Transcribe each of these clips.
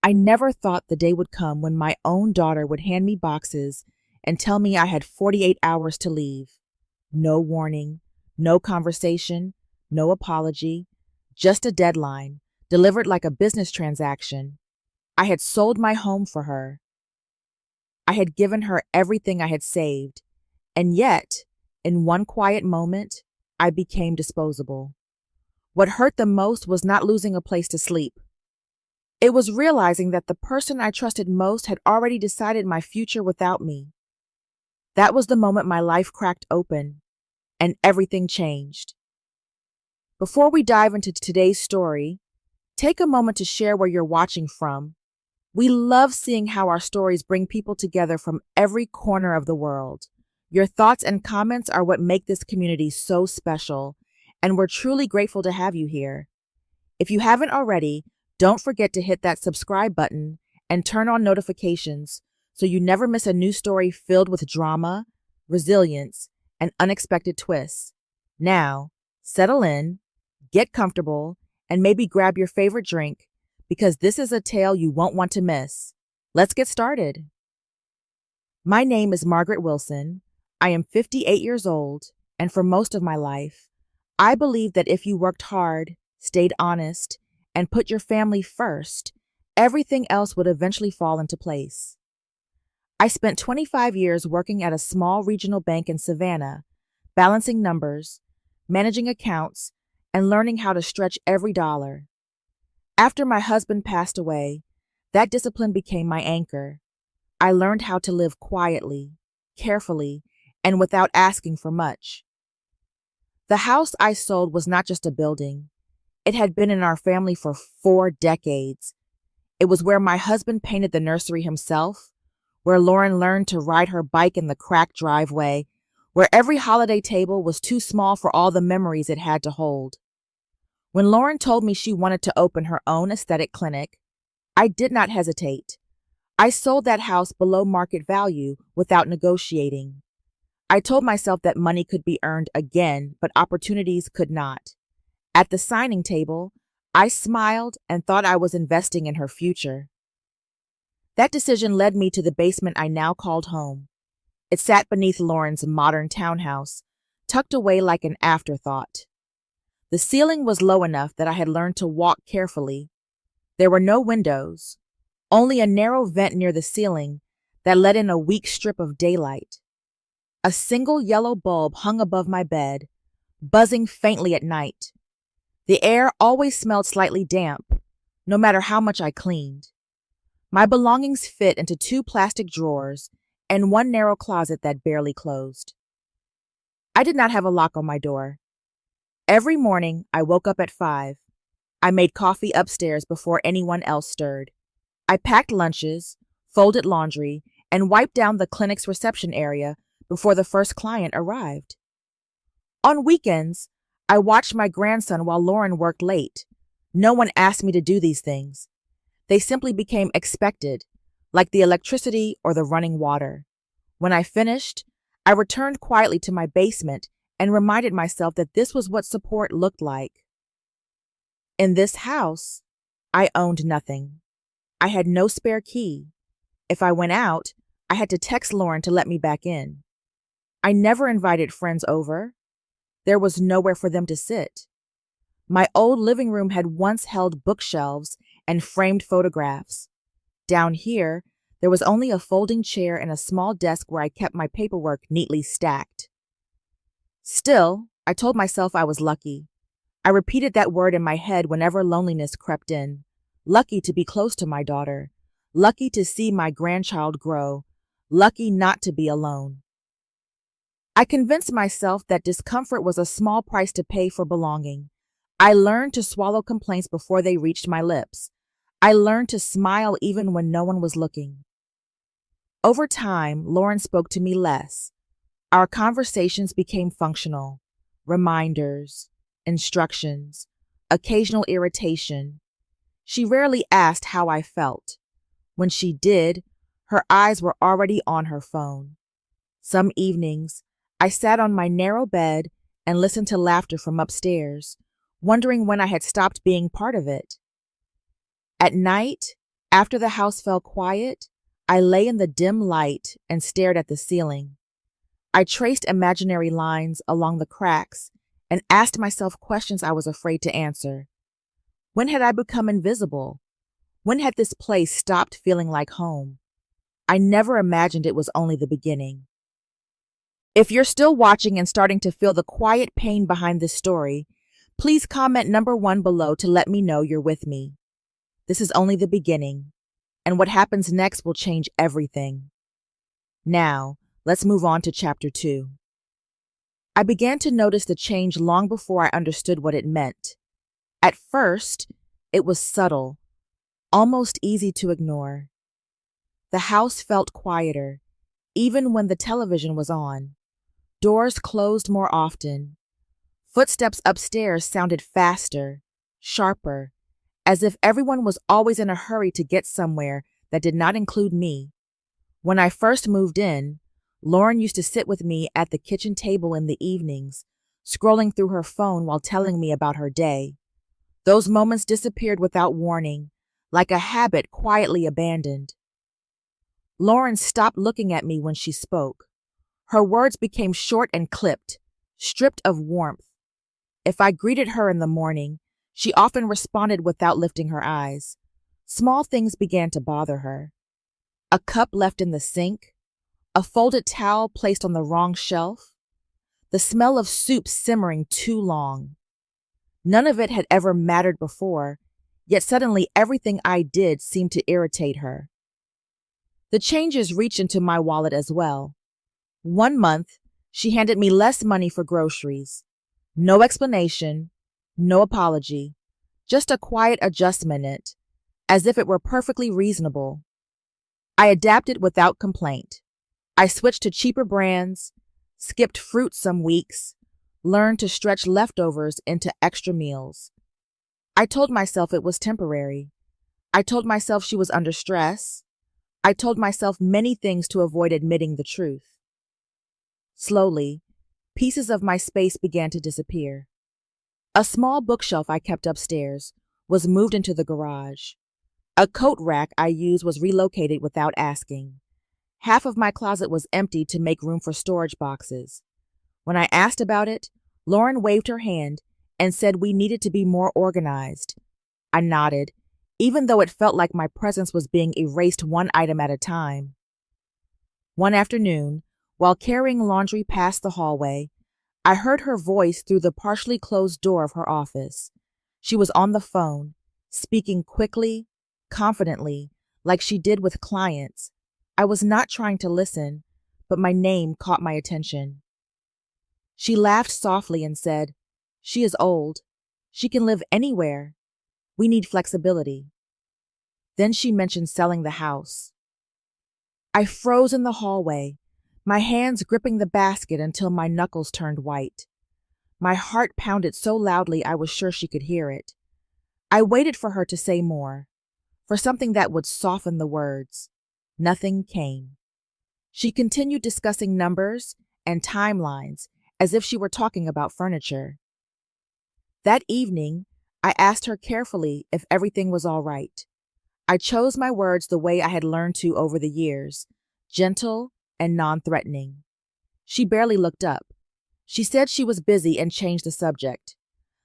I never thought the day would come when my own daughter would hand me boxes and tell me I had 48 hours to leave. No warning, no conversation, no apology, just a deadline, delivered like a business transaction. I had sold my home for her. I had given her everything I had saved, and yet, in one quiet moment, I became disposable. What hurt the most was not losing a place to sleep. It was realizing that the person I trusted most had already decided my future without me. That was the moment my life cracked open, and everything changed. Before we dive into today's story, take a moment to share where you're watching from. We love seeing how our stories bring people together from every corner of the world. Your thoughts and comments are what make this community so special, and we're truly grateful to have you here. If you haven't already, don't forget to hit that subscribe button and turn on notifications so you never miss a new story filled with drama, resilience, and unexpected twists. Now, settle in, get comfortable, and maybe grab your favorite drink, because this is a tale you won't want to miss. Let's get started. My name is Margaret Wilson. I am 58 years old, and for most of my life, I believe that if you worked hard, stayed honest, and put your family first, everything else would eventually fall into place. I spent 25 years working at a small regional bank in Savannah, balancing numbers, managing accounts, and learning how to stretch every dollar. After my husband passed away, that discipline became my anchor. I learned how to live quietly, carefully, and without asking for much. The house I sold was not just a building. It had been in our family for 4 decades. It was where my husband painted the nursery himself, where Lauren learned to ride her bike in the cracked driveway, where every holiday table was too small for all the memories it had to hold. When Lauren told me she wanted to open her own aesthetic clinic, I did not hesitate. I sold that house below market value without negotiating. I told myself that money could be earned again, but opportunities could not. At the signing table, I smiled and thought I was investing in her future. That decision led me to the basement I now called home. It sat beneath Lauren's modern townhouse, tucked away like an afterthought. The ceiling was low enough that I had learned to walk carefully. There were no windows, only a narrow vent near the ceiling that let in a weak strip of daylight. A single yellow bulb hung above my bed, buzzing faintly at night. The air always smelled slightly damp, no matter how much I cleaned. My belongings fit into 2 plastic drawers and 1 narrow closet that barely closed. I did not have a lock on my door. Every morning, I woke up at 5. I made coffee upstairs before anyone else stirred. I packed lunches, folded laundry, and wiped down the clinic's reception area before the first client arrived. On weekends, I watched my grandson while Lauren worked late. No one asked me to do these things. They simply became expected, like the electricity or the running water. When I finished, I returned quietly to my basement and reminded myself that this was what support looked like. In this house, I owned nothing. I had no spare key. If I went out, I had to text Lauren to let me back in. I never invited friends over. There was nowhere for them to sit. My old living room had once held bookshelves and framed photographs. Down here, there was only a folding chair and a small desk where I kept my paperwork neatly stacked. Still, I told myself I was lucky. I repeated that word in my head whenever loneliness crept in. Lucky to be close to my daughter. Lucky to see my grandchild grow. Lucky not to be alone. I convinced myself that discomfort was a small price to pay for belonging. I learned to swallow complaints before they reached my lips. I learned to smile even when no one was looking. Over time, Lauren spoke to me less. Our conversations became functional. Reminders, instructions, occasional irritation. She rarely asked how I felt. When she did, her eyes were already on her phone. Some evenings, I sat on my narrow bed and listened to laughter from upstairs, wondering when I had stopped being part of it. At night, After the house fell quiet, I lay in the dim light and stared at the ceiling. I traced imaginary lines along the cracks and asked myself questions I was afraid to answer. When had I become invisible? When had this place stopped feeling like home? I never imagined it was only the beginning. If you're still watching and starting to feel the quiet pain behind this story, please comment number 1 below to let me know you're with me. This is only the beginning, and what happens next will change everything. Now, let's move on to chapter 2. I began to notice the change long before I understood what it meant. At first, it was subtle, almost easy to ignore. The house felt quieter, even when the television was on. Doors closed more often. Footsteps upstairs sounded faster, sharper, as if everyone was always in a hurry to get somewhere that did not include me. When I first moved in, Lauren used to sit with me at the kitchen table in the evenings, scrolling through her phone while telling me about her day. Those moments disappeared without warning, like a habit quietly abandoned. Lauren stopped looking at me when she spoke. Her words became short and clipped, stripped of warmth. If I greeted her in the morning, she often responded without lifting her eyes. Small things began to bother her. A cup left in the sink, a folded towel placed on the wrong shelf, the smell of soup simmering too long. None of it had ever mattered before, yet suddenly everything I did seemed to irritate her. The changes reached into my wallet as well. One month, she handed me less money for groceries. No explanation, no apology, just a quiet adjustment in it, as if it were perfectly reasonable. I adapted without complaint. I switched to cheaper brands, skipped fruit some weeks, learned to stretch leftovers into extra meals. I told myself it was temporary. I told myself she was under stress. I told myself many things to avoid admitting the truth. Slowly, pieces of my space began to disappear. A small bookshelf I kept upstairs was moved into the garage. A coat rack I used was relocated without asking. Half of my closet was empty to make room for storage boxes. When I asked about it, Lauren waved her hand and said we needed to be more organized. I nodded, even though it felt like my presence was being erased one item at a time. One afternoon, while carrying laundry past the hallway, I heard her voice through the partially closed door of her office. She was on the phone, speaking quickly, confidently, like she did with clients. I was not trying to listen, but my name caught my attention. She laughed softly and said, "She is old. She can live anywhere. We need flexibility." Then she mentioned selling the house. I froze in the hallway, my hands gripping the basket until my knuckles turned white. My heart pounded so loudly I was sure she could hear it. I waited for her to say more, for something that would soften the words. Nothing came. She continued discussing numbers and timelines as if she were talking about furniture. That evening, I asked her carefully if everything was all right. I chose my words the way I had learned to over the years, gentle and non-threatening. She barely looked up. She said she was busy and changed the subject.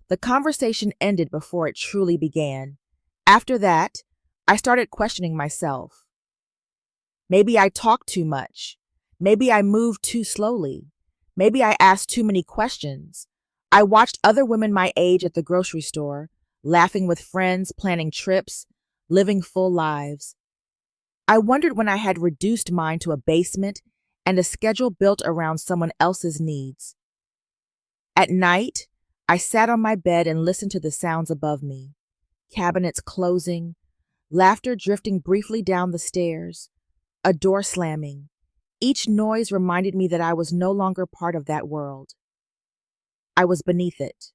The conversation ended before it truly began. After that, I started questioning myself. Maybe I talked too much. Maybe I moved too slowly. Maybe I asked too many questions. I watched other women my age at the grocery store, laughing with friends, planning trips, living full lives. I wondered when I had reduced mine to a basement and a schedule built around someone else's needs. At night, I sat on my bed and listened to the sounds above me. Cabinets closing, laughter drifting briefly down the stairs, a door slamming. Each noise reminded me that I was no longer part of that world. I was beneath it.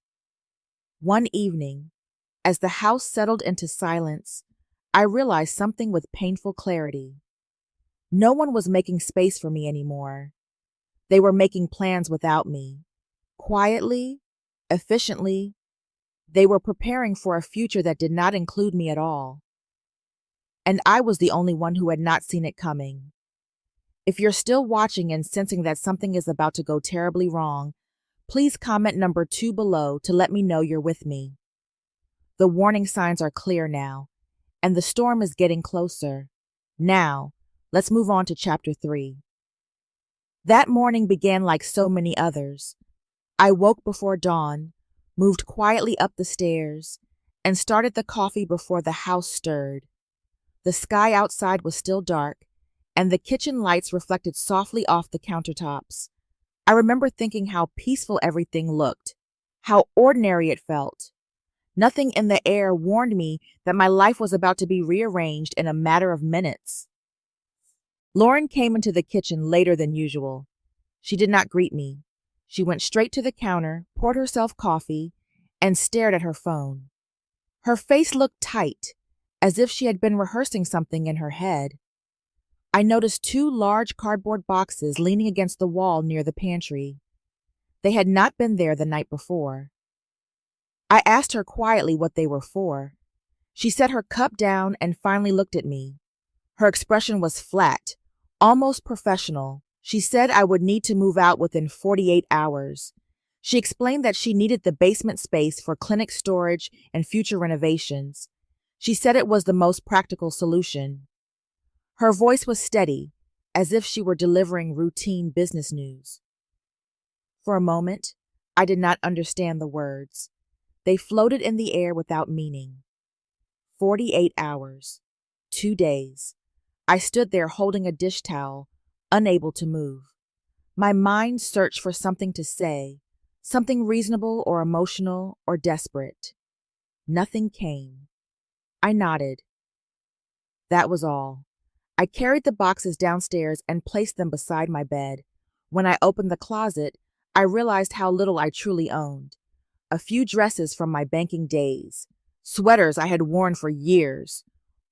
One evening, as the house settled into silence, I realized something with painful clarity. No one was making space for me anymore. They were making plans without me. Quietly, efficiently, they were preparing for a future that did not include me at all. and I was the only one who had not seen it coming. If you're still watching and sensing that something is about to go terribly wrong, please comment number 2 below to let me know you're with me. The warning signs are clear now, and the storm is getting closer. Now, let's move on to chapter 3. That morning began like so many others. I woke before dawn, moved quietly up the stairs, and started the coffee before the house stirred. The sky outside was still dark, and the kitchen lights reflected softly off the countertops. I remember thinking how peaceful everything looked, how ordinary it felt. Nothing in the air warned me that my life was about to be rearranged in a matter of minutes. Lauren came into the kitchen later than usual. She did not greet me. She went straight to the counter, poured herself coffee, and stared at her phone. Her face looked tight, as if she had been rehearsing something in her head. I noticed 2 large cardboard boxes leaning against the wall near the pantry. They had not been there the night before. I asked her quietly what they were for. She set her cup down and finally looked at me. Her expression was flat, almost professional. She said I would need to move out within 48 hours. She explained that she needed the basement space for clinic storage and future renovations. She said it was the most practical solution. Her voice was steady, as if she were delivering routine business news. For a moment, I did not understand the words. They floated in the air without meaning. 48 hours. 2 days. I stood there holding a dish towel, unable to move. My mind searched for something to say, something reasonable or emotional or desperate. Nothing came. I nodded. That was all. I carried the boxes downstairs and placed them beside my bed. When I opened the closet, I realized how little I truly owned. A few dresses from my banking days, sweaters I had worn for years,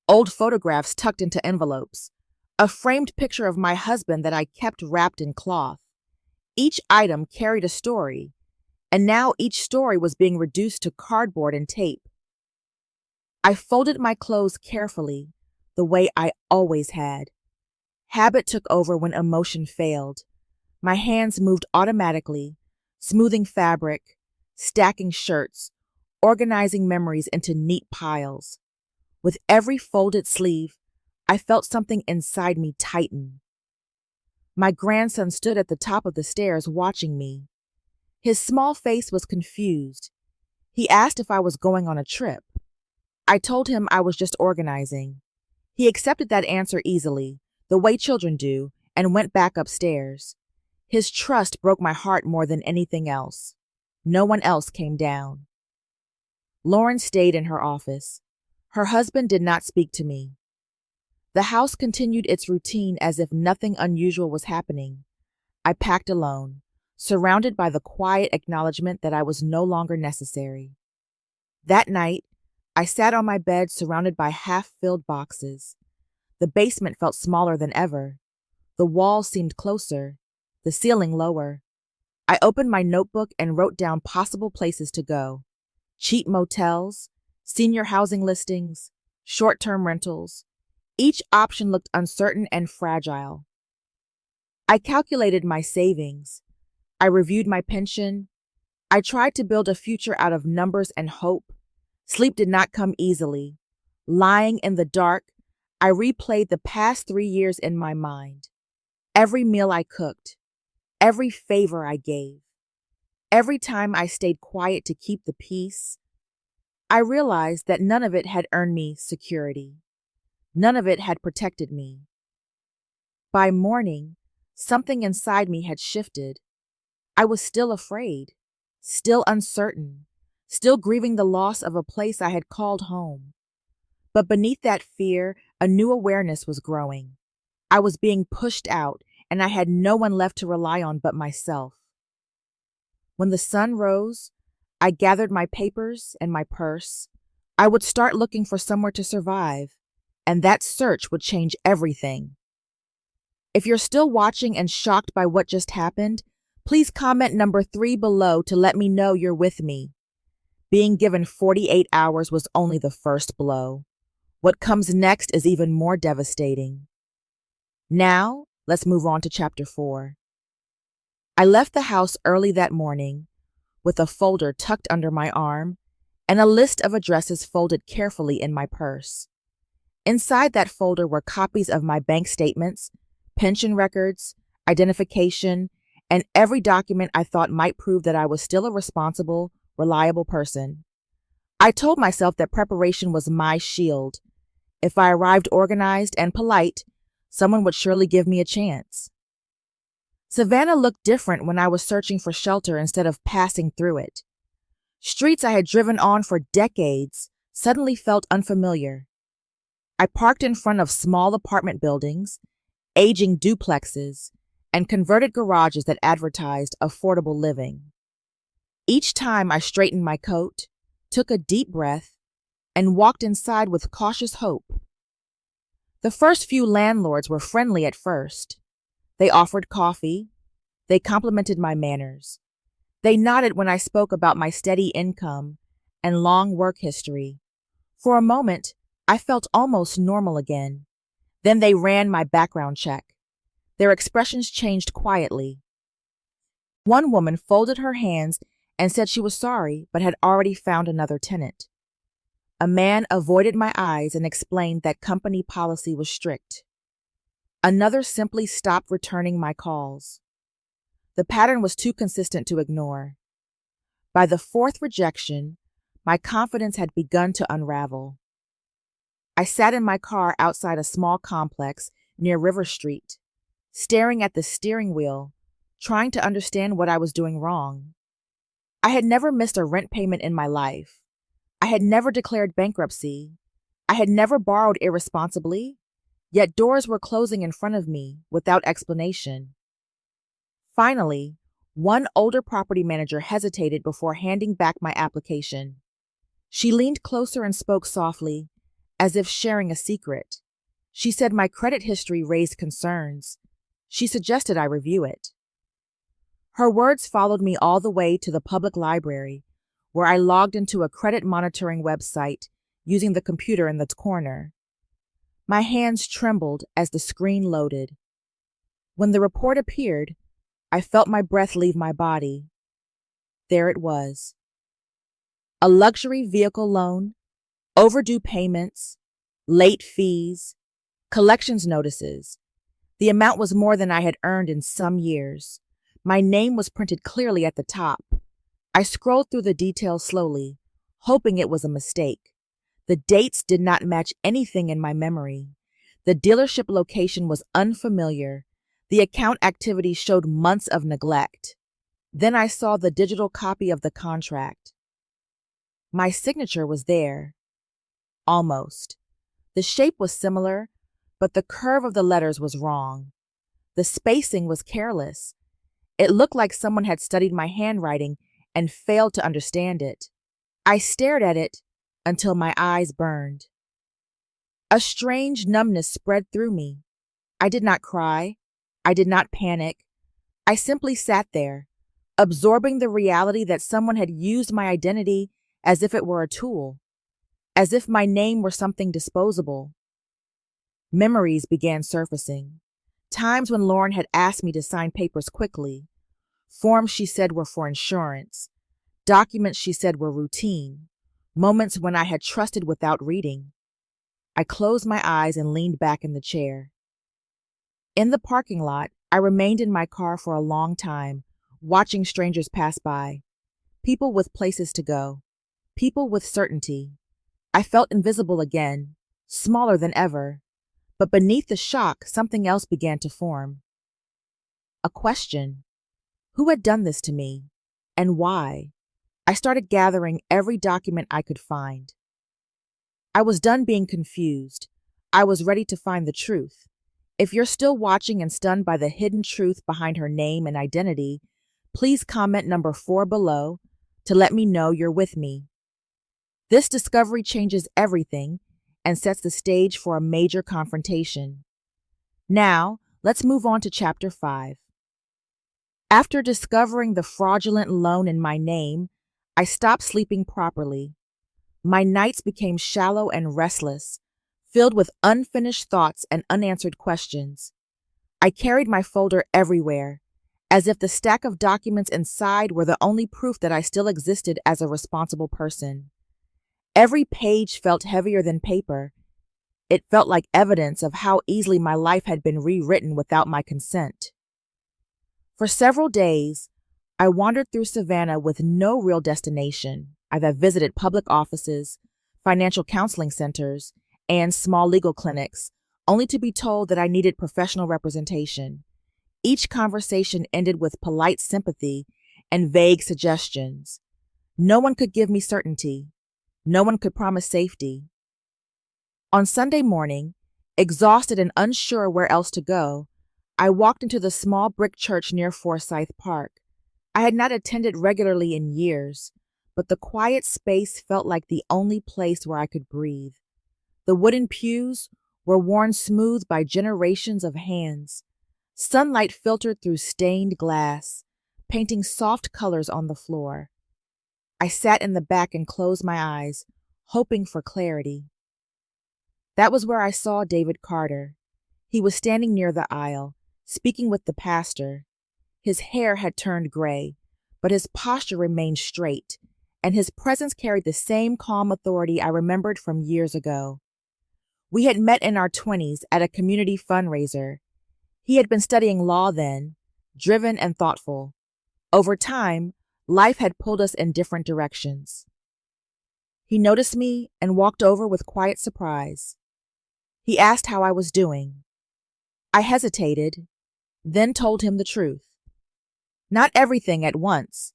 old photographs tucked into envelopes, a framed picture of my husband that I kept wrapped in cloth. Each item carried a story, and now each story was being reduced to cardboard and tape. I folded my clothes carefully, the way I always had. Habit took over when emotion failed. My hands moved automatically, smoothing fabric, stacking shirts, organizing memories into neat piles. With every folded sleeve, I felt something inside me tighten. My grandson stood at the top of the stairs watching me. His small face was confused. He asked if I was going on a trip. I told him I was just organizing. He accepted that answer easily, the way children do, and went back upstairs. His trust broke my heart more than anything else. No one else came down. Lauren stayed in her office. Her husband did not speak to me. The house continued its routine as if nothing unusual was happening. I packed alone, surrounded by the quiet acknowledgement that I was no longer necessary. That night, I sat on my bed surrounded by half-filled boxes. The basement felt smaller than ever. The walls seemed closer, the ceiling lower. I opened my notebook and wrote down possible places to go. Cheap motels, senior housing listings, short-term rentals. Each option looked uncertain and fragile. I calculated my savings. I reviewed my pension. I tried to build a future out of numbers and hope. Sleep did not come easily. Lying in the dark, I replayed the past 3 years in my mind. Every meal I cooked, every favor I gave, every time I stayed quiet to keep the peace. I realized that none of it had earned me security. None of it had protected me. By morning, something inside me had shifted. I was still afraid, still uncertain, still grieving the loss of a place I had called home. But beneath that fear, a new awareness was growing. I was being pushed out, and I had no one left to rely on but myself. When the sun rose, I gathered my papers and my purse. I would start looking for somewhere to survive, and that search would change everything. If you're still watching and shocked by what just happened, please comment number 3 below to let me know you're with me. Being given 48 hours was only the first blow. What comes next is even more devastating. Now, let's move on to chapter 4. I left the house early that morning with a folder tucked under my arm and a list of addresses folded carefully in my purse. Inside that folder were copies of my bank statements, pension records, identification, and every document I thought might prove that I was still a responsible, reliable person. I told myself that preparation was my shield. If I arrived organized and polite, someone would surely give me a chance. Savannah looked different when I was searching for shelter instead of passing through it. Streets I had driven on for decades suddenly felt unfamiliar. I parked in front of small apartment buildings, aging duplexes, and converted garages that advertised affordable living. Each time I straightened my coat, took a deep breath, and walked inside with cautious hope. The first few landlords were friendly at first. They offered coffee. They complimented my manners. They nodded when I spoke about my steady income and long work history. For a moment, I felt almost normal again. Then they ran my background check. Their expressions changed quietly. One woman folded her hands and said she was sorry but had already found another tenant. A man avoided my eyes and explained that company policy was strict. Another simply stopped returning my calls. The pattern was too consistent to ignore. By the fourth rejection, my confidence had begun to unravel. I sat in my car outside a small complex near River Street, staring at the steering wheel, trying to understand what I was doing wrong. I had never missed a rent payment in my life. I had never declared bankruptcy. I had never borrowed irresponsibly, yet doors were closing in front of me without explanation. Finally, one older property manager hesitated before handing back my application. She leaned closer and spoke softly, as if sharing a secret. She said my credit history raised concerns. She suggested I review it. Her words followed me all the way to the public library, where I logged into a credit monitoring website using the computer in the corner. My hands trembled as the screen loaded. When the report appeared, I felt my breath leave my body. There it was. A luxury vehicle loan, overdue payments, late fees, collections notices. The amount was more than I had earned in some years. My name was printed clearly at the top. I scrolled through the details slowly, hoping it was a mistake. The dates did not match anything in my memory. The dealership location was unfamiliar. The account activity showed months of neglect. Then I saw the digital copy of the contract. My signature was there. Almost. The shape was similar, but the curve of the letters was wrong. The spacing was careless. It looked like someone had studied my handwriting and failed to understand it. I stared at it until my eyes burned. A strange numbness spread through me. I did not cry. I did not panic. I simply sat there, absorbing the reality that someone had used my identity as if it were a tool, as if my name were something disposable. Memories began surfacing. Times when Lauren had asked me to sign papers quickly. Forms she said were for insurance. Documents she said were routine. Moments when I had trusted without reading. I closed my eyes and leaned back in the chair. In the parking lot, I remained in my car for a long time, watching strangers pass by. People with places to go. People with certainty. I felt invisible again, smaller than ever. But beneath the shock, something else began to form. A question. Who had done this to me? And why? I started gathering every document I could find. I was done being confused. I was ready to find the truth. If you're still watching and stunned by the hidden truth behind her name and identity, please comment number 4 below to let me know you're with me. This discovery changes everything and sets the stage for a major confrontation. Now, let's move on to chapter 5. After discovering the fraudulent loan in my name, I stopped sleeping properly. My nights became shallow and restless, filled with unfinished thoughts and unanswered questions. I carried my folder everywhere, as if the stack of documents inside were the only proof that I still existed as a responsible person. Every page felt heavier than paper. It felt like evidence of how easily my life had been rewritten without my consent. For several days, I wandered through Savannah with no real destination. I visited public offices, financial counseling centers, and small legal clinics, only to be told that I needed professional representation. Each conversation ended with polite sympathy and vague suggestions. No one could give me certainty. No one could promise safety. On Sunday morning, exhausted and unsure where else to go, I walked into the small brick church near Forsyth Park. I had not attended regularly in years, but the quiet space felt like the only place where I could breathe. The wooden pews were worn smooth by generations of hands. Sunlight filtered through stained glass, painting soft colors on the floor. I sat in the back and closed my eyes, hoping for clarity. That was where I saw David Carter. He was standing near the aisle, speaking with the pastor. His hair had turned gray, but his posture remained straight, and his presence carried the same calm authority I remembered from years ago. We had met in our 20s at a community fundraiser. He had been studying law then, driven and thoughtful. Over time, life had pulled us in different directions. He noticed me and walked over with quiet surprise. He asked how I was doing. I hesitated, then told him the truth. Not everything at once,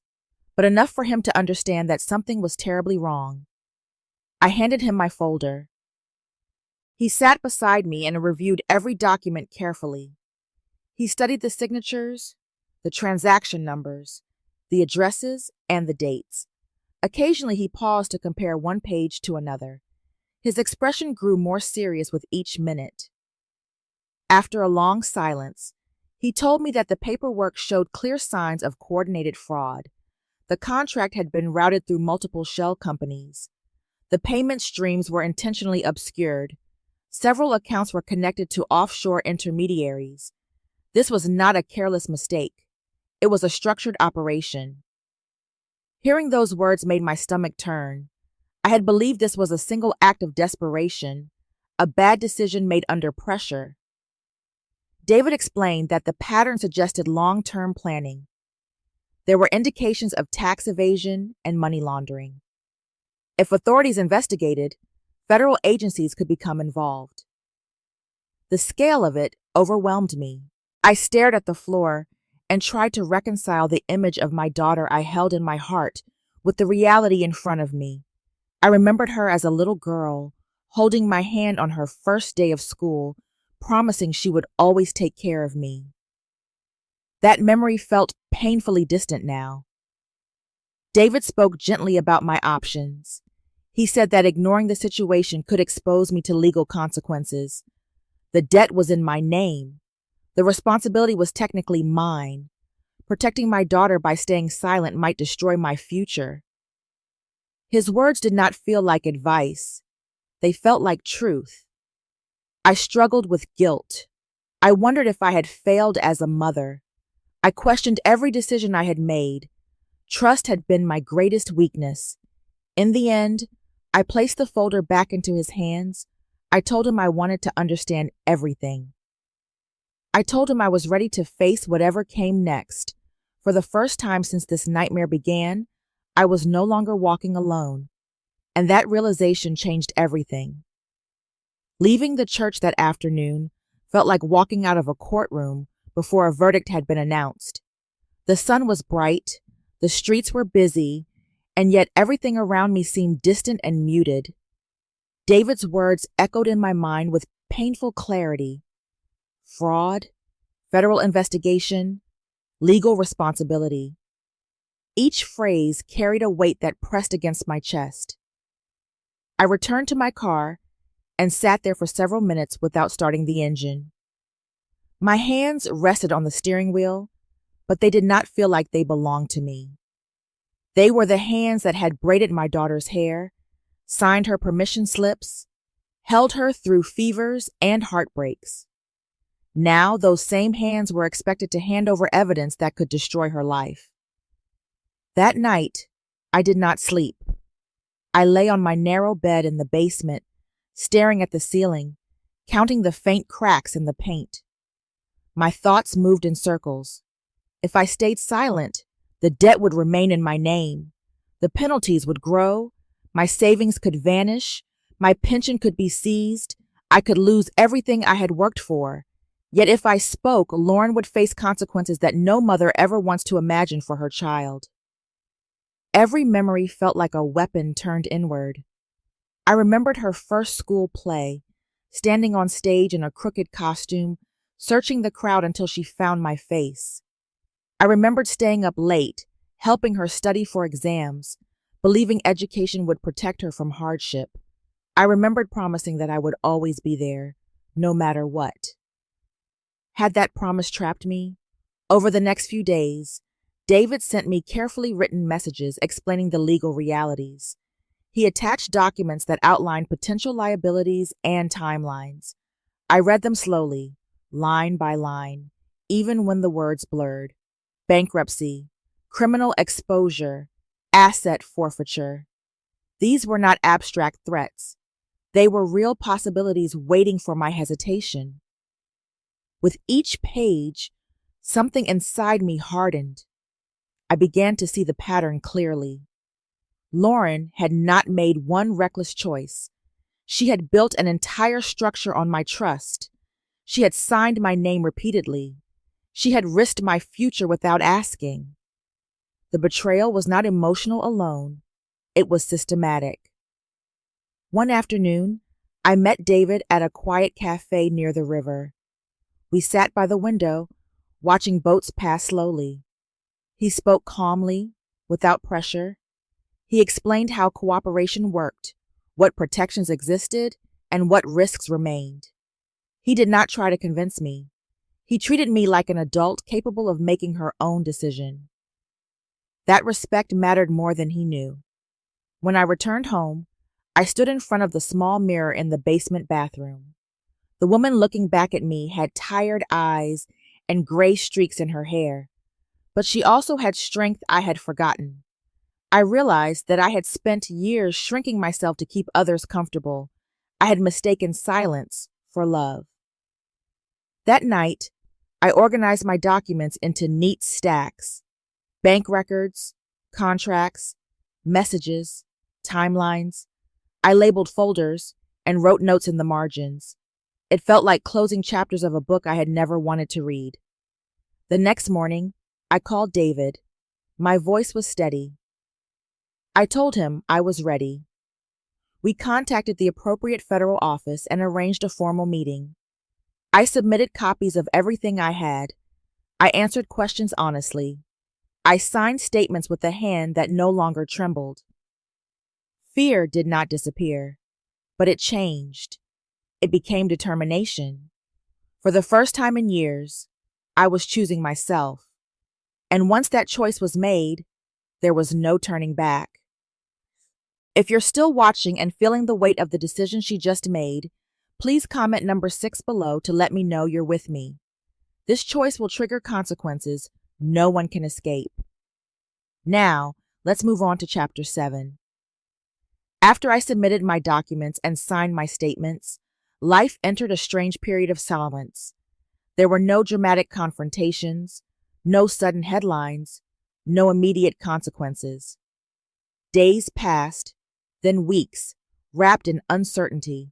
but enough for him to understand that something was terribly wrong. I handed him my folder. He sat beside me and reviewed every document carefully. He studied the signatures, the transaction numbers, the addresses, and the dates. Occasionally he paused to compare one page to another. His expression grew more serious with each minute. After a long silence, he told me that the paperwork showed clear signs of coordinated fraud. The contract had been routed through multiple shell companies. The payment streams were intentionally obscured. Several accounts were connected to offshore intermediaries. This was not a careless mistake. It was a structured operation. Hearing those words made my stomach turn. I had believed this was a single act of desperation, a bad decision made under pressure. David explained that the pattern suggested long-term planning. There were indications of tax evasion and money laundering. If authorities investigated, federal agencies could become involved. The scale of it overwhelmed me. I stared at the floor and tried to reconcile the image of my daughter I held in my heart with the reality in front of me. I remembered her as a little girl, holding my hand on her first day of school, promising she would always take care of me. That memory felt painfully distant now. David spoke gently about my options. He said that ignoring the situation could expose me to legal consequences. The debt was in my name. The responsibility was technically mine. Protecting my daughter by staying silent might destroy my future. His words did not feel like advice. They felt like truth. I struggled with guilt. I wondered if I had failed as a mother. I questioned every decision I had made. Trust had been my greatest weakness. In the end, I placed the folder back into his hands. I told him I wanted to understand everything. I told him I was ready to face whatever came next. For the first time since this nightmare began, I was no longer walking alone, and that realization changed everything. Leaving the church that afternoon felt like walking out of a courtroom before a verdict had been announced. The sun was bright, the streets were busy, and yet everything around me seemed distant and muted. David's words echoed in my mind with painful clarity. Fraud, federal investigation, legal responsibility. Each phrase carried a weight that pressed against my chest. I returned to my car and sat there for several minutes without starting the engine. My hands rested on the steering wheel, but they did not feel like they belonged to me. They were the hands that had braided my daughter's hair, signed her permission slips, held her through fevers and heartbreaks. Now those same hands were expected to hand over evidence that could destroy her life. That night, I did not sleep. I lay on my narrow bed in the basement, staring at the ceiling, counting the faint cracks in the paint. My thoughts moved in circles. If I stayed silent, the debt would remain in my name. The penalties would grow. My savings could vanish. My pension could be seized. I could lose everything I had worked for. Yet if I spoke, Lauren would face consequences that no mother ever wants to imagine for her child. Every memory felt like a weapon turned inward. I remembered her first school play, standing on stage in a crooked costume, searching the crowd until she found my face. I remembered staying up late, helping her study for exams, believing education would protect her from hardship. I remembered promising that I would always be there, no matter what. Had that promise trapped me? Over the next few days, David sent me carefully written messages explaining the legal realities. He attached documents that outlined potential liabilities and timelines. I read them slowly, line by line, even when the words blurred. Bankruptcy, criminal exposure, asset forfeiture. These were not abstract threats. They were real possibilities waiting for my hesitation. With each page, something inside me hardened. I began to see the pattern clearly. Lauren had not made one reckless choice. She had built an entire structure on my trust. She had signed my name repeatedly. She had risked my future without asking. The betrayal was not emotional alone. It was systematic. One afternoon, I met David at a quiet cafe near the river. We sat by the window, watching boats pass slowly. He spoke calmly, without pressure. He explained how cooperation worked, what protections existed, and what risks remained. He did not try to convince me. He treated me like an adult capable of making her own decision. That respect mattered more than he knew. When I returned home, I stood in front of the small mirror in the basement bathroom. The woman looking back at me had tired eyes and gray streaks in her hair, but she also had strength I had forgotten. I realized that I had spent years shrinking myself to keep others comfortable. I had mistaken silence for love. That night, I organized my documents into neat stacks: bank records, contracts, messages, timelines. I labeled folders and wrote notes in the margins. It felt like closing chapters of a book I had never wanted to read. The next morning, I called David. My voice was steady. I told him I was ready. We contacted the appropriate federal office and arranged a formal meeting. I submitted copies of everything I had. I answered questions honestly. I signed statements with a hand that no longer trembled. Fear did not disappear, but it changed. It became determination. For the first time in years, I was choosing myself. And once that choice was made, there was no turning back. If you're still watching and feeling the weight of the decision she just made, please comment number 6 below to let me know you're with me. This choice will trigger consequences no one can escape. Now, let's move on to Chapter 7. After I submitted my documents and signed my statements, life entered a strange period of silence. There were no dramatic confrontations, no sudden headlines, no immediate consequences. Days passed, then weeks, wrapped in uncertainty.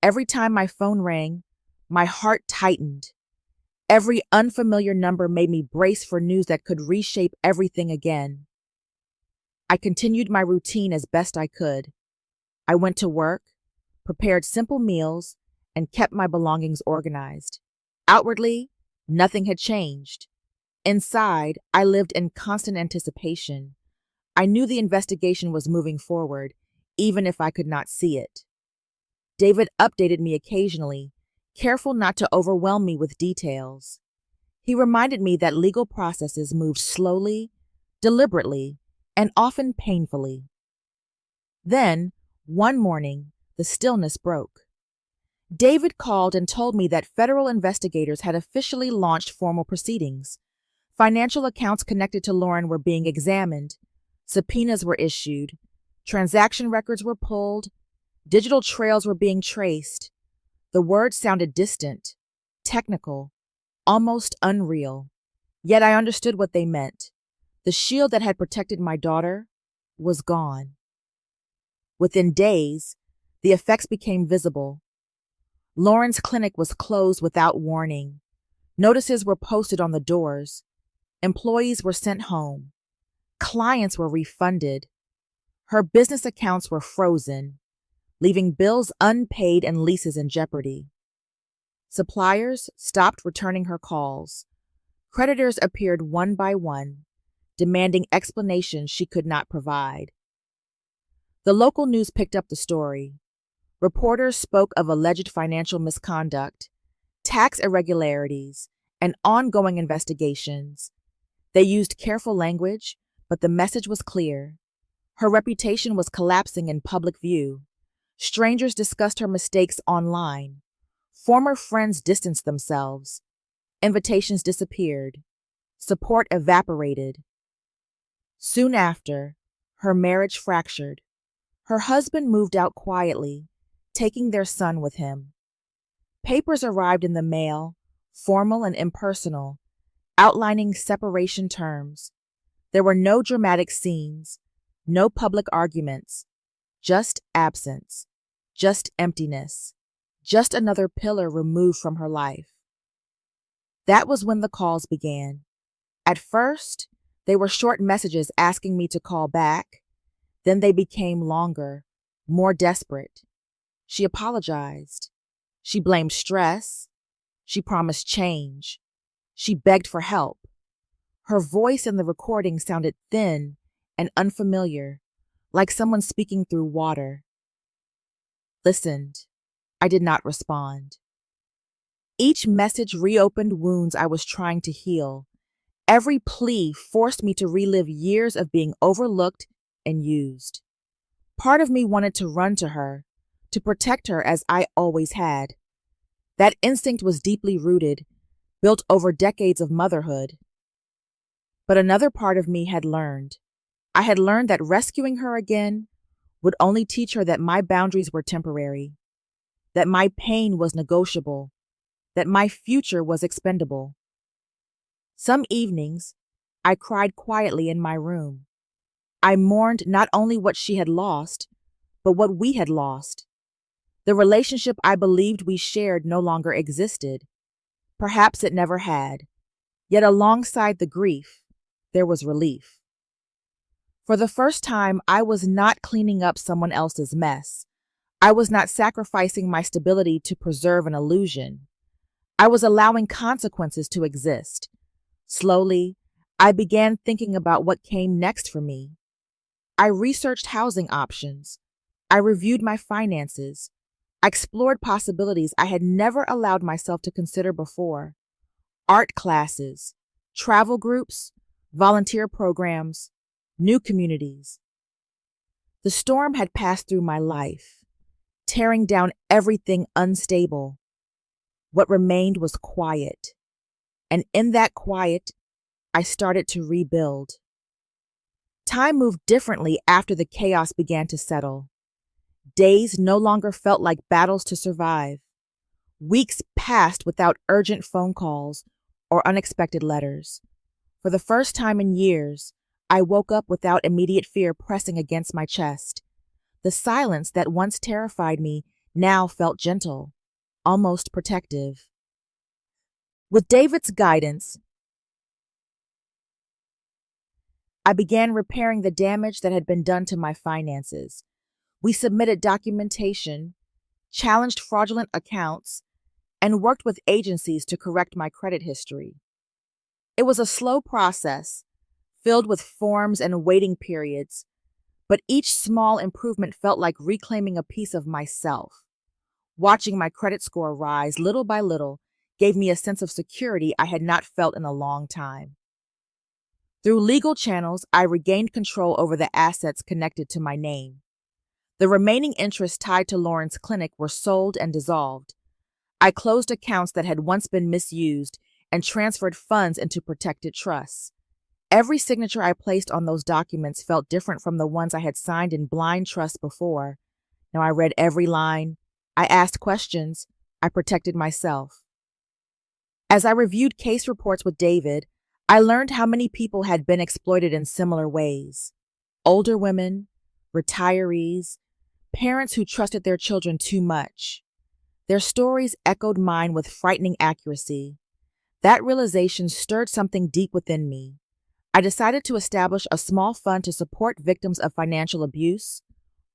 Every time my phone rang, my heart tightened. Every unfamiliar number made me brace for news that could reshape everything again. I continued my routine as best I could. I went to work, prepared simple meals, and kept my belongings organized. Outwardly, nothing had changed. Inside, I lived in constant anticipation. I knew the investigation was moving forward, even if I could not see it. David updated me occasionally, careful not to overwhelm me with details. He reminded me that legal processes moved slowly, deliberately, and often painfully. Then, one morning, the stillness broke. David called and told me that federal investigators had officially launched formal proceedings. Financial accounts connected to Lauren were being examined. Subpoenas were issued. Transaction records were pulled. Digital trails were being traced. The words sounded distant, technical, almost unreal. Yet I understood what they meant. The shield that had protected my daughter was gone. Within days, the effects became visible. Lauren's clinic was closed without warning. Notices were posted on the doors. Employees were sent home. Clients were refunded. Her business accounts were frozen, leaving bills unpaid and leases in jeopardy. Suppliers stopped returning her calls. Creditors appeared one by one, demanding explanations she could not provide. The local news picked up the story. Reporters spoke of alleged financial misconduct, tax irregularities, and ongoing investigations. They used careful language, but the message was clear. Her reputation was collapsing in public view. Strangers discussed her mistakes online. Former friends distanced themselves. Invitations disappeared. Support evaporated. Soon after, her marriage fractured. Her husband moved out quietly, taking their son with him. Papers arrived in the mail, formal and impersonal, outlining separation terms. There were no dramatic scenes, no public arguments, just absence, just emptiness, just another pillar removed from her life. That was when the calls began. At first, they were short messages asking me to call back. Then they became longer, more desperate. She apologized. She blamed stress. She promised change. She begged for help. Her voice in the recording sounded thin and unfamiliar, like someone speaking through water. Listened. I did not respond. Each message reopened wounds I was trying to heal. Every plea forced me to relive years of being overlooked and used. Part of me wanted to run to her, to protect her as I always had. That instinct was deeply rooted, built over decades of motherhood. But another part of me had learned. I had learned that rescuing her again would only teach her that my boundaries were temporary, that my pain was negotiable, that my future was expendable. Some evenings, I cried quietly in my room. I mourned not only what she had lost, but what we had lost. The relationship I believed we shared no longer existed. Perhaps it never had. Yet alongside the grief, there was relief. For the first time, I was not cleaning up someone else's mess. I was not sacrificing my stability to preserve an illusion. I was allowing consequences to exist. Slowly, I began thinking about what came next for me. I researched housing options. I reviewed my finances. I explored possibilities I had never allowed myself to consider before. Art classes, travel groups, volunteer programs, new communities. The storm had passed through my life, tearing down everything unstable. What remained was quiet. And in that quiet, I started to rebuild. Time moved differently after the chaos began to settle. Days no longer felt like battles to survive. Weeks passed without urgent phone calls or unexpected letters. For the first time in years, I woke up without immediate fear pressing against my chest. The silence that once terrified me now felt gentle, almost protective. With David's guidance, I began repairing the damage that had been done to my finances. We submitted documentation, challenged fraudulent accounts, and worked with agencies to correct my credit history. It was a slow process, filled with forms and waiting periods, but each small improvement felt like reclaiming a piece of myself. Watching my credit score rise little by little gave me a sense of security I had not felt in a long time. Through legal channels, I regained control over the assets connected to my name. The remaining interests tied to Lauren's clinic were sold and dissolved. I closed accounts that had once been misused and transferred funds into protected trusts. Every signature I placed on those documents felt different from the ones I had signed in blind trust before. Now I read every line. I asked questions. I protected myself. As I reviewed case reports with David, I learned how many people had been exploited in similar ways. Older women, retirees, parents who trusted their children too much. Their stories echoed mine with frightening accuracy. That realization stirred something deep within me. I decided to establish a small fund to support victims of financial abuse,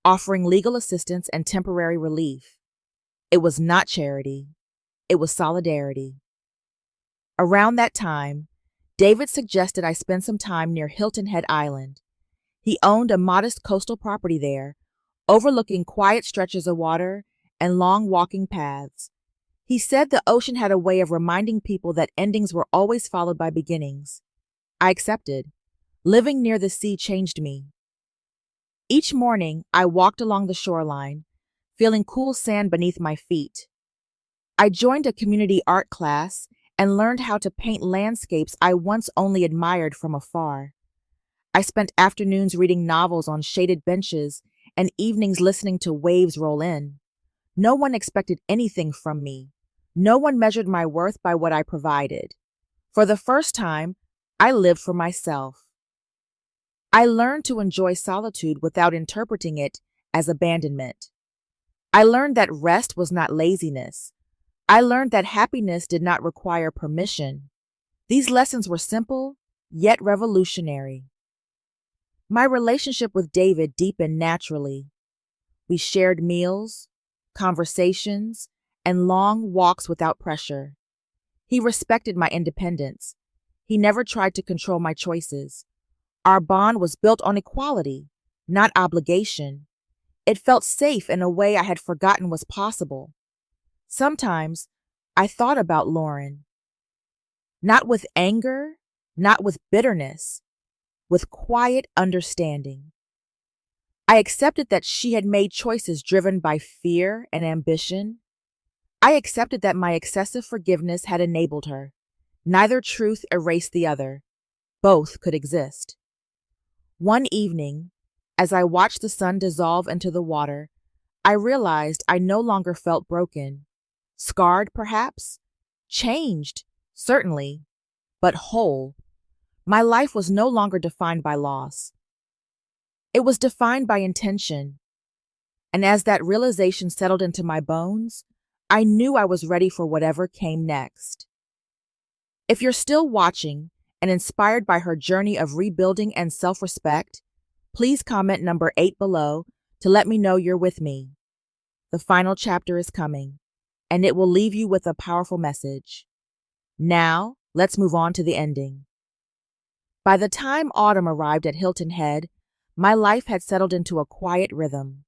offering legal assistance and temporary relief. It was not charity. It was solidarity. Around that time, David suggested I spend some time near Hilton Head Island. He owned a modest coastal property there, overlooking quiet stretches of water and long walking paths. He said the ocean had a way of reminding people that endings were always followed by beginnings. I accepted. Living near the sea changed me. Each morning, I walked along the shoreline, feeling cool sand beneath my feet. I joined a community art class and learned how to paint landscapes I once only admired from afar. I spent afternoons reading novels on shaded benches and evenings listening to waves roll in. No one expected anything from me. No one measured my worth by what I provided. For the first time, I lived for myself. I learned to enjoy solitude without interpreting it as abandonment. I learned that rest was not laziness. I learned that happiness did not require permission. These lessons were simple, yet revolutionary. My relationship with David deepened naturally. We shared meals, conversations, and long walks without pressure. He respected my independence. He never tried to control my choices. Our bond was built on equality, not obligation. It felt safe in a way I had forgotten was possible. Sometimes I thought about Lauren. Not with anger, not with bitterness, with quiet understanding. I accepted that she had made choices driven by fear and ambition. I accepted that my excessive forgiveness had enabled her. Neither truth erased the other. Both could exist. One evening, as I watched the sun dissolve into the water, I realized I no longer felt broken. Scarred, perhaps? Changed, certainly, but whole. My life was no longer defined by loss. It was defined by intention. And as that realization settled into my bones, I knew I was ready for whatever came next. If you're still watching and inspired by her journey of rebuilding and self-respect, please comment number 8 below to let me know you're with me. The final chapter is coming, and it will leave you with a powerful message. Now, let's move on to the ending. By the time autumn arrived at Hilton Head, my life had settled into a quiet rhythm.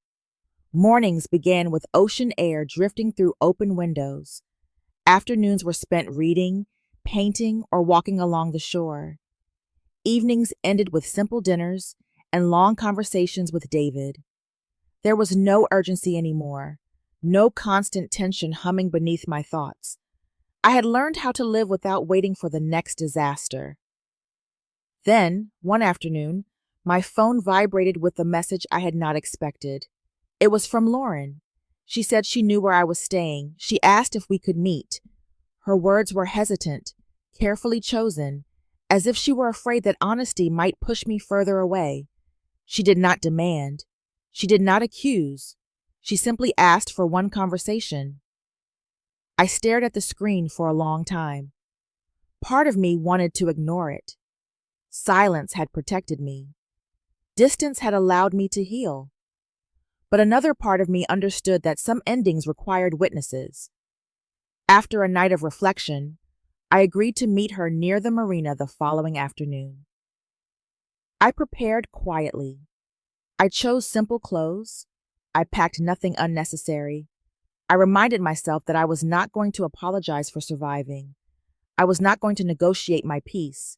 Mornings began with ocean air drifting through open windows. Afternoons were spent reading, painting, or walking along the shore. Evenings ended with simple dinners and long conversations with David. There was no urgency anymore, no constant tension humming beneath my thoughts. I had learned how to live without waiting for the next disaster. Then, one afternoon, my phone vibrated with a message I had not expected. It was from Lauren. She said she knew where I was staying. She asked if we could meet. Her words were hesitant, carefully chosen, as if she were afraid that honesty might push me further away. She did not demand. She did not accuse. She simply asked for one conversation. I stared at the screen for a long time. Part of me wanted to ignore it. Silence had protected me. Distance had allowed me to heal. But another part of me understood that some endings required witnesses. After a night of reflection, I agreed to meet her near the marina the following afternoon. I prepared quietly. I chose simple clothes. I packed nothing unnecessary. I reminded myself that I was not going to apologize for surviving. I was not going to negotiate my peace.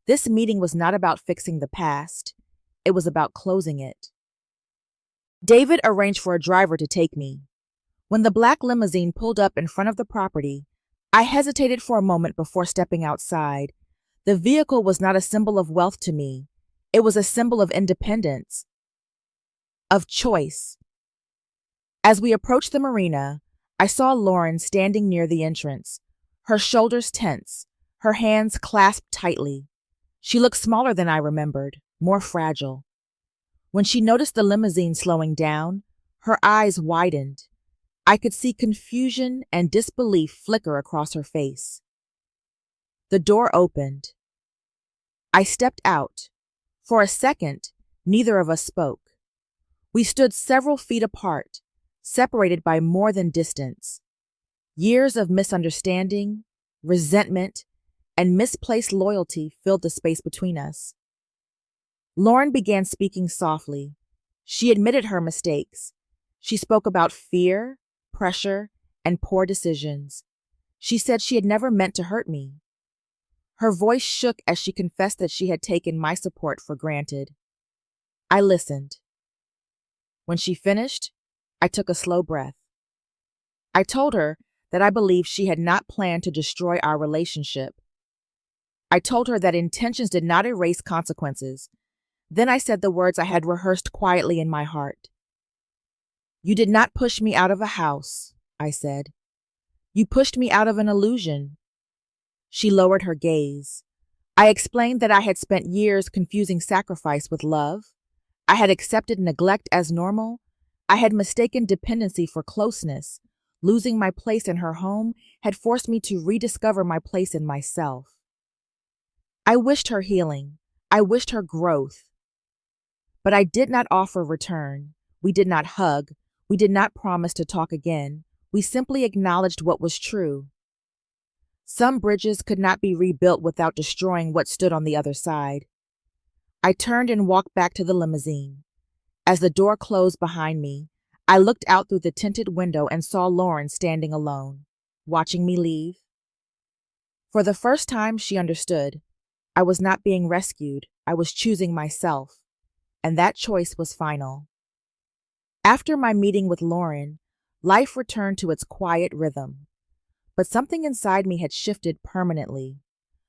This meeting was not about fixing the past. It was about closing it. David arranged for a driver to take me. When the black limousine pulled up in front of the property, I hesitated for a moment before stepping outside. The vehicle was not a symbol of wealth to me. It was a symbol of independence, of choice. As we approached the marina, I saw Lauren standing near the entrance, her shoulders tense, her hands clasped tightly. She looked smaller than I remembered, more fragile. When she noticed the limousine slowing down, her eyes widened. I could see confusion and disbelief flicker across her face. The door opened. I stepped out. For a second, neither of us spoke. We stood several feet apart, separated by more than distance. Years of misunderstanding, resentment, and misplaced loyalty filled the space between us. Lauren began speaking softly. She admitted her mistakes. She spoke about fear, pressure, and poor decisions. She said she had never meant to hurt me. Her voice shook as she confessed that she had taken my support for granted. I listened. When she finished, I took a slow breath. I told her that I believed she had not planned to destroy our relationship. I told her that intentions did not erase consequences. Then I said the words I had rehearsed quietly in my heart. "You did not push me out of a house," I said. "You pushed me out of an illusion." She lowered her gaze. I explained that I had spent years confusing sacrifice with love. I had accepted neglect as normal. I had mistaken dependency for closeness. Losing my place in her home had forced me to rediscover my place in myself. I wished her healing. I wished her growth. But I did not offer return. We did not hug. We did not promise to talk again. We simply acknowledged what was true. Some bridges could not be rebuilt without destroying what stood on the other side. I turned and walked back to the limousine. As the door closed behind me, I looked out through the tinted window and saw Lauren standing alone, watching me leave. For the first time, she understood. I was not being rescued. I was choosing myself, and that choice was final. After my meeting with Lauren, life returned to its quiet rhythm. But something inside me had shifted permanently.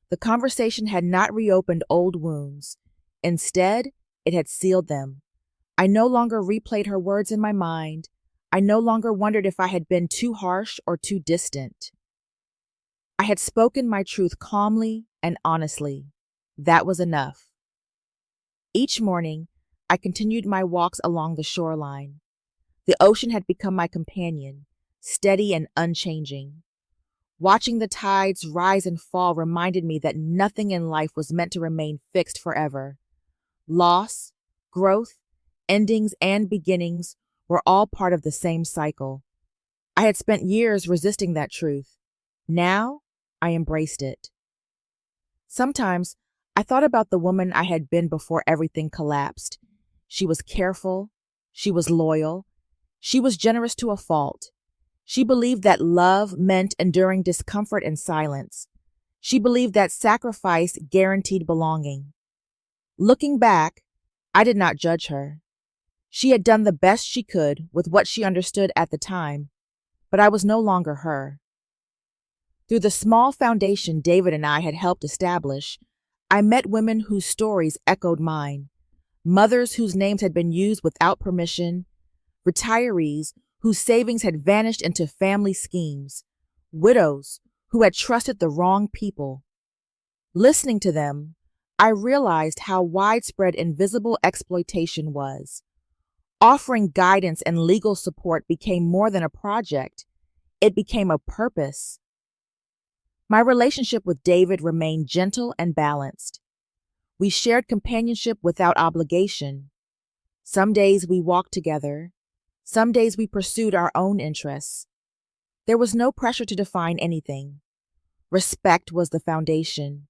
The conversation had not reopened old wounds. Instead, it had sealed them. I no longer replayed her words in my mind. I no longer wondered if I had been too harsh or too distant. I had spoken my truth calmly and honestly. That was enough. Each morning, I continued my walks along the shoreline. The ocean had become my companion, steady and unchanging. Watching the tides rise and fall reminded me that nothing in life was meant to remain fixed forever. Loss, growth, endings, and beginnings were all part of the same cycle. I had spent years resisting that truth. Now, I embraced it. Sometimes, I thought about the woman I had been before everything collapsed. She was careful. She was loyal. She was generous to a fault. She believed that love meant enduring discomfort and silence. She believed that sacrifice guaranteed belonging. Looking back, I did not judge her. She had done the best she could with what she understood at the time, but I was no longer her. Through the small foundation David and I had helped establish, I met women whose stories echoed mine, mothers whose names had been used without permission, retirees whose savings had vanished into family schemes, widows who had trusted the wrong people. Listening to them, I realized how widespread invisible exploitation was. Offering guidance and legal support became more than a project. It became a purpose. My relationship with David remained gentle and balanced. We shared companionship without obligation. Some days we walked together. Some days we pursued our own interests. There was no pressure to define anything. Respect was the foundation.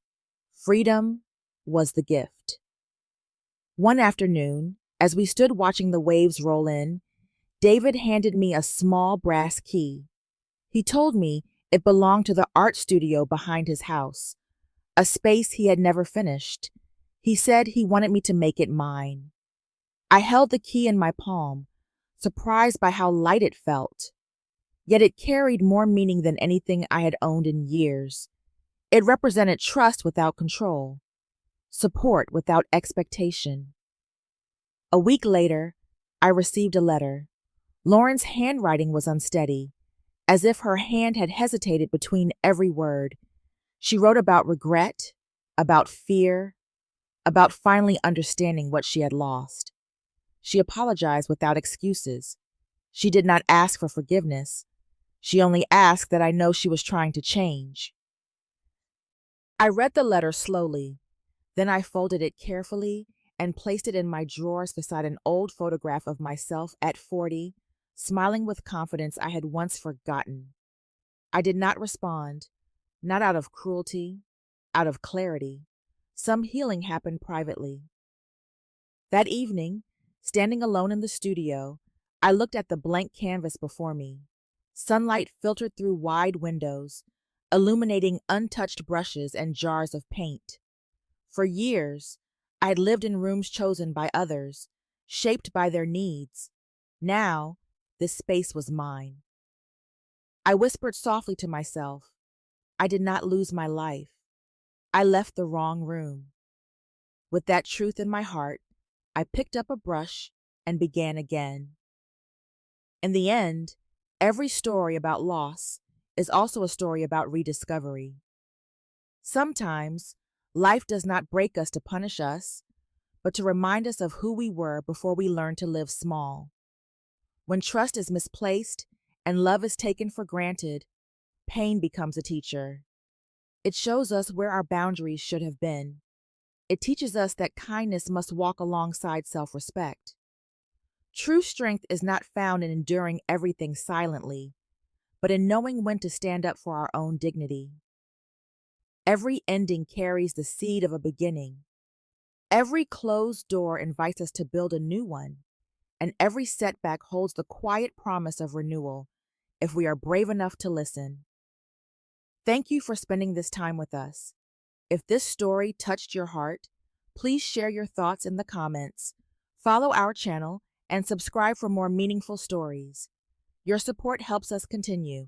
Freedom was the gift. One afternoon, as we stood watching the waves roll in, David handed me a small brass key. He told me it belonged to the art studio behind his house, a space he had never finished. He said he wanted me to make it mine. I held the key in my palm, surprised by how light it felt. Yet it carried more meaning than anything I had owned in years. It represented trust without control, support without expectation. A week later, I received a letter. Lauren's handwriting was unsteady, as if her hand had hesitated between every word. She wrote about regret, about fear, about finally understanding what she had lost. She apologized without excuses. She did not ask for forgiveness. She only asked that I know she was trying to change. I read the letter slowly. Then I folded it carefully and placed it in my drawers beside an old photograph of myself at 40, smiling with confidence I had once forgotten. I did not respond, not out of cruelty, out of clarity. Some healing happened privately. That evening, standing alone in the studio, I looked at the blank canvas before me. Sunlight filtered through wide windows, illuminating untouched brushes and jars of paint. For years, I had lived in rooms chosen by others, shaped by their needs. Now, this space was mine. I whispered softly to myself, I did not lose my life. I left the wrong room. With that truth in my heart, I picked up a brush and began again. In the end, every story about loss is also a story about rediscovery. Sometimes, life does not break us to punish us, but to remind us of who we were before we learned to live small. When trust is misplaced and love is taken for granted, pain becomes a teacher. It shows us where our boundaries should have been. It teaches us that kindness must walk alongside self-respect. True strength is not found in enduring everything silently, but in knowing when to stand up for our own dignity. Every ending carries the seed of a beginning. Every closed door invites us to build a new one, and every setback holds the quiet promise of renewal if we are brave enough to listen. Thank you for spending this time with us. If this story touched your heart, please share your thoughts in the comments, follow our channel, and subscribe for more meaningful stories. Your support helps us continue.